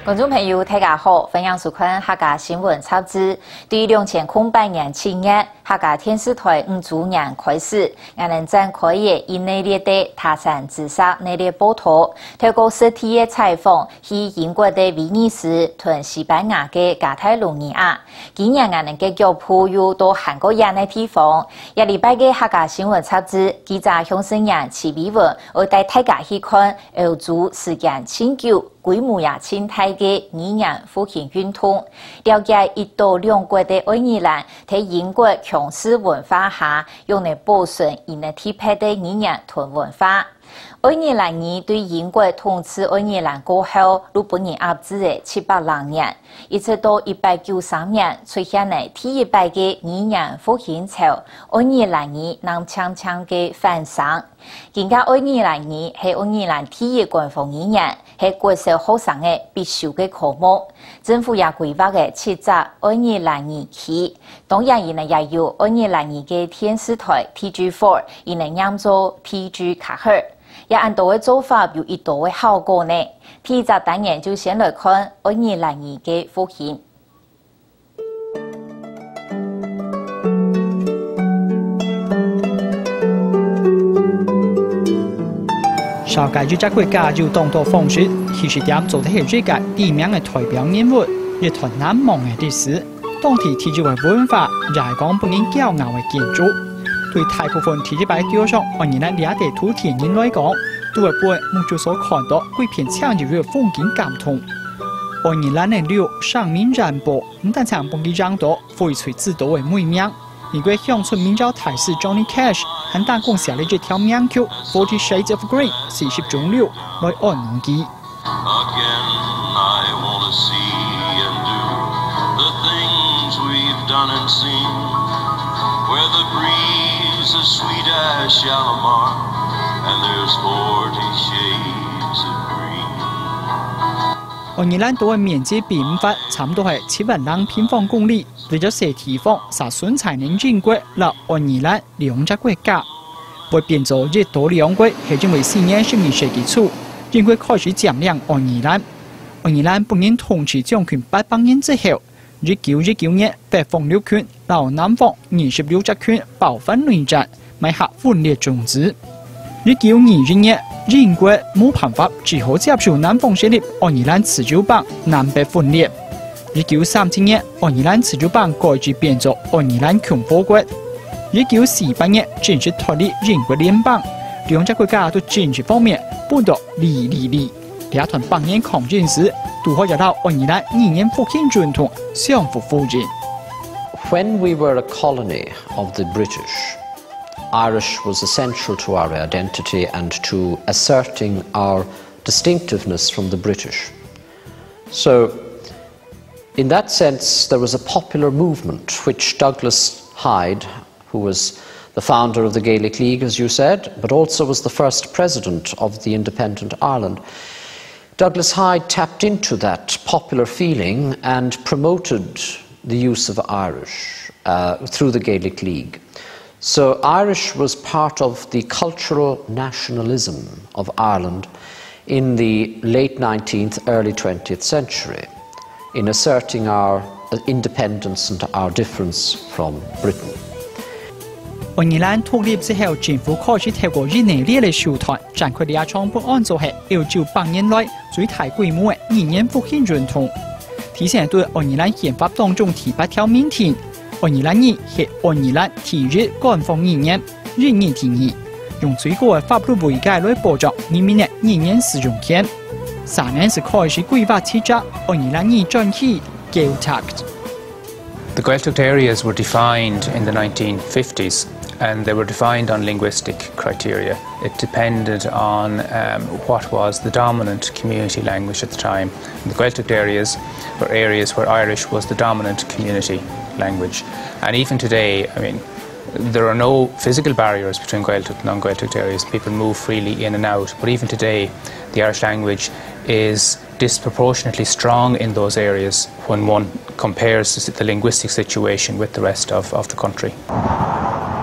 观众朋友，大家好，欢迎收看客家新闻插枝。对2008年7月，客家电视台5周年开始，我们展开的以内列的他山之石内列报道，透过实体的采访，去英国的威尼斯同西班牙的加泰罗尼亚。今年我们的脚步又到韩国人的地方。一礼拜的客家新闻插枝，记者向生人齐比文，我带大家去看欧洲时间庆久。规模也清大的语言复兴运动，了解1到2国的爱尔兰在英国强势文化下，用来保存伊那特别的语言同文化。爱尔兰人对英国统治爱尔兰过后，如本年压制的700年，一直到1893年出现了第一摆的语言复兴潮，爱尔兰人能强强的反省。今家爱尔兰语是爱尔兰第一官方语言，是国小学生的必修的科目。政府也规划的7只爱尔兰语区，当然伊呢也有爱尔兰语的电视台 TG4， 伊呢念做 TG 卡赫。也按多的做法有1多的效果呢。第一个单元就先来看爱尔兰语的复兴。上届就这国家就当到方式，其实点做的是这个地面的代表人物，一团难忘的历史。当地提及为文化，也係講本應驕傲的建築。對大部分提及擺雕上，愛爾蘭兩地土田人來講，都會被目前所看到幾片強烈的風景感動。愛爾蘭的柳上面染布，唔但長本嘅長度，翡翠制度的美名。美國鄉村民謠大師 Johnny Cash 很大共寫了這條名曲《40 Shades of Green》40種柳來安農記。Done and seen, where the breeze is sweet as Shalimar, and there's 40 shades of green. 愛爾蘭島嘅面積變化差唔多係70000平方公里，為咗這地方，實順才能經過了愛爾蘭兩隻國家。會變做1到2國，係因為4年12世紀初，英國開始佔領愛爾蘭。愛爾蘭本年統治將權800年之後。1919年，北方6權，到南方26隻權爆發內戰，埋下分裂種子。1921年，英國冇辦法，只好接受南方勢力愛爾蘭自由邦南北分裂。1937年，愛爾蘭自由邦改制變作愛爾蘭共和國。1948年正式脫離英國聯邦，兩隻國家都政治方面不得離。兩團8年抗戰時，都可以到愛爾蘭語言復興傳統相互呼應。When we were a colony of the British, Irish was essential to our identity and to asserting our distinctiveness from the British. So, in that sense, there was a popular movement which Douglas Hyde, who was the founder of the Gaelic League, as you said, but also was the first president of the independent Ireland. Douglas Hyde tapped into that popular feeling and promoted the use of Irish through the Gaelic League. So Irish was part of the cultural nationalism of Ireland in the late 19th, early 20th century, in asserting our independence and our difference from Britain. 愛爾蘭獨立之後，政府開始透過1年列嘅手段，展開啲創本案做係1998年來最大規模嘅語言復興運動。提醒對愛爾蘭憲法當中第8條明定，愛爾蘭語係愛爾蘭第一官方語言，人言定義，用最高嘅法律媒介來保障人民嘅語言使用權。3年是開始規劃7隻愛爾蘭語專區 Gaeltacht。 The Gaeltacht areas were defined in the 1950s. And they were defined on linguistic criteria. It depended on what was the dominant community language at the time. And the Gaeltacht areas were areas where Irish was the dominant community language. And even today, I mean, there are no physical barriers between Gaeltacht and non-Gaeltacht areas. People move freely in and out. But even today, the Irish language is disproportionately strong in those areas when one compares the linguistic situation with the rest of the country.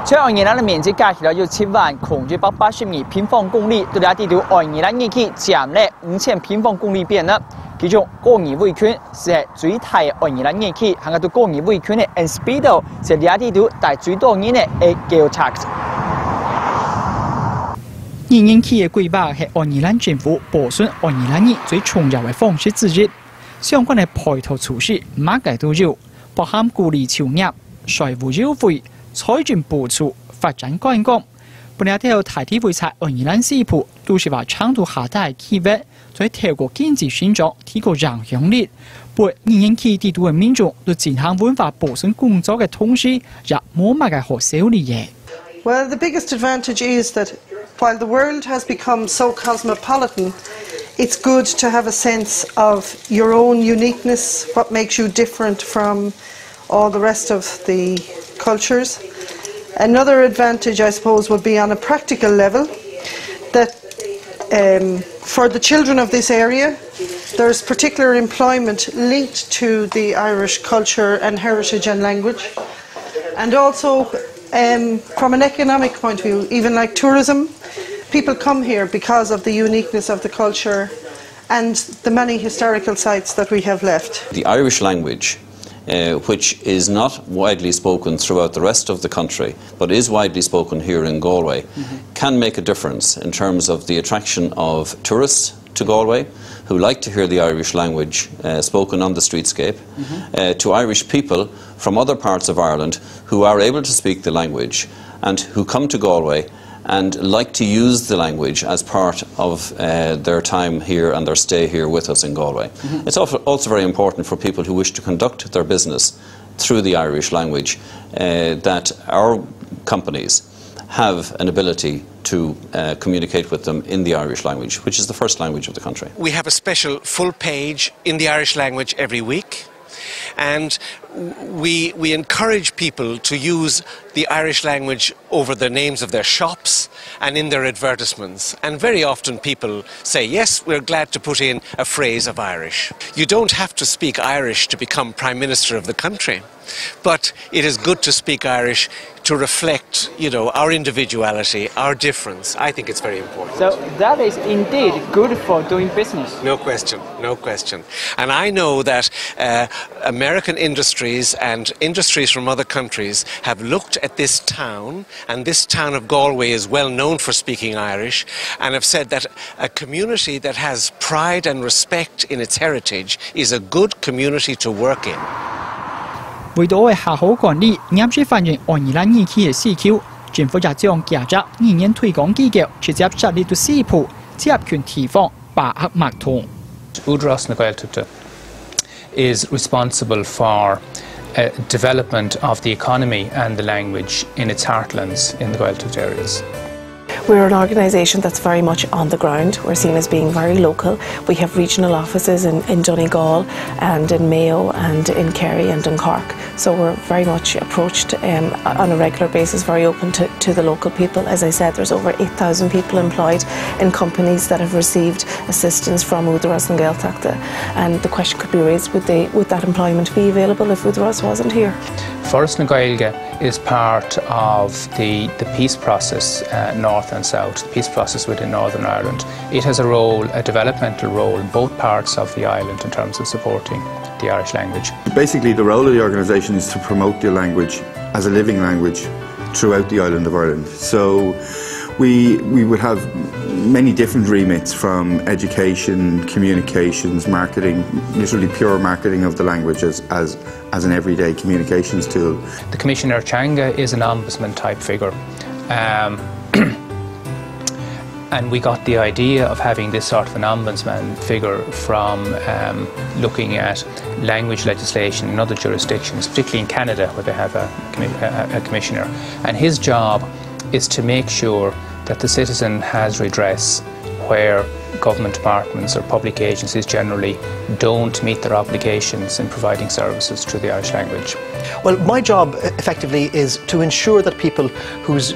在愛爾蘭嘅面積加起來有7,982平方公里，對兩地都愛爾蘭語區佔了5000平方公里邊啦。其中個語委權是最大嘅愛爾蘭語氣，行到個語委權嘅 Speedo 是兩地度大最多年嘅 Geotax。語氣嘅規劃係愛爾蘭政府保存愛爾蘭語最重要嘅方式之一。相關嘅配套措施乜嘅都有，包含鼓勵創業、稅務優惠、財政補助、發展觀光。本來條大體會察愛爾蘭西部都是話長度下大企業，在透過經濟成長提高影響力，為語氣地度嘅民眾對進行文化保存工作嘅同時，也冇乜嘅好受理嘅。Well, the biggest advantage is that while the world has become so cosmopolitan, it's good to have a sense of your own uniqueness, what makes you different from all the rest of the cultures. Another advantage, I suppose, would be on a practical level, that for the children of this area, there's particular employment linked to the Irish culture and heritage and language. And also, from an economic point of view, even like tourism, people come here because of the uniqueness of the culture and the many historical sites that we have left. The Irish language, which is not widely spoken throughout the rest of the country, but is widely spoken here in Galway, can make a difference in terms of the attraction of tourists to Galway, who like to hear the Irish language spoken on the streetscape, to Irish people from other parts of Ireland who are able to speak the language and who come to Galway and like to use the language as part of their time here and their stay here with us in Galway. It's also very important for people who wish to conduct their business through the Irish language that our companies have an ability to communicate with them in the Irish language, which is the first language of the country. We have a special full page in the Irish language every week, and we encourage people to use the Irish language over the names of their shops and in their advertisements. And very often people say, yes, we're glad to put in a phrase of Irish. You don't have to speak Irish to become Prime Minister of the country, but it is good to speak Irish to reflect, you know, our individuality, our difference. I think it's very important. So that is indeed good for doing business. No question, no question. And I know that American industries and industries from other countries have looked at this town, and this town of Galway is well known for speaking Irish, and have said that a community that has pride and respect in its heritage is a good community to work in. 為到嘅下好管理，啱先發現愛爾蘭語氣嘅市區，政府也將價值語言推廣機構直接設立到西部，接權地方把握脈通。Údarás na Gaeltachta is responsible for development of the economy and the language in its heartlands in the Gaeltacht areas. We're an organisation that's very much on the ground. We're seen as being very local. We have regional offices in Donegal and in Mayo and in Kerry and in Cork. So we're very much approached on a regular basis, very open to the local people. As I said, there's over 8,000 people employed in companies that have received assistance from Údarás na Gaeltachta. And the question could be raised, would that employment be available if Údarás wasn't here? Forest na Gaeilge is part of the peace process north and south, the peace process within Northern Ireland. It has a role, a developmental role in both parts of the island in terms of supporting the Irish language. Basically, the role of the organisation is to promote the language as a living language throughout the island of Ireland. So we would have many different remits, from education, communications, marketing, literally pure marketing of the language as an everyday communications tool. The Commissioner Changa is an ombudsman type figure. And we got the idea of having this sort of an ombudsman figure from looking at language legislation in other jurisdictions, particularly in Canada, where they have a commissioner. And his job is to make sure that the citizen has redress where government departments or public agencies generally don't meet their obligations in providing services through the Irish language. Well, my job effectively is to ensure that people whose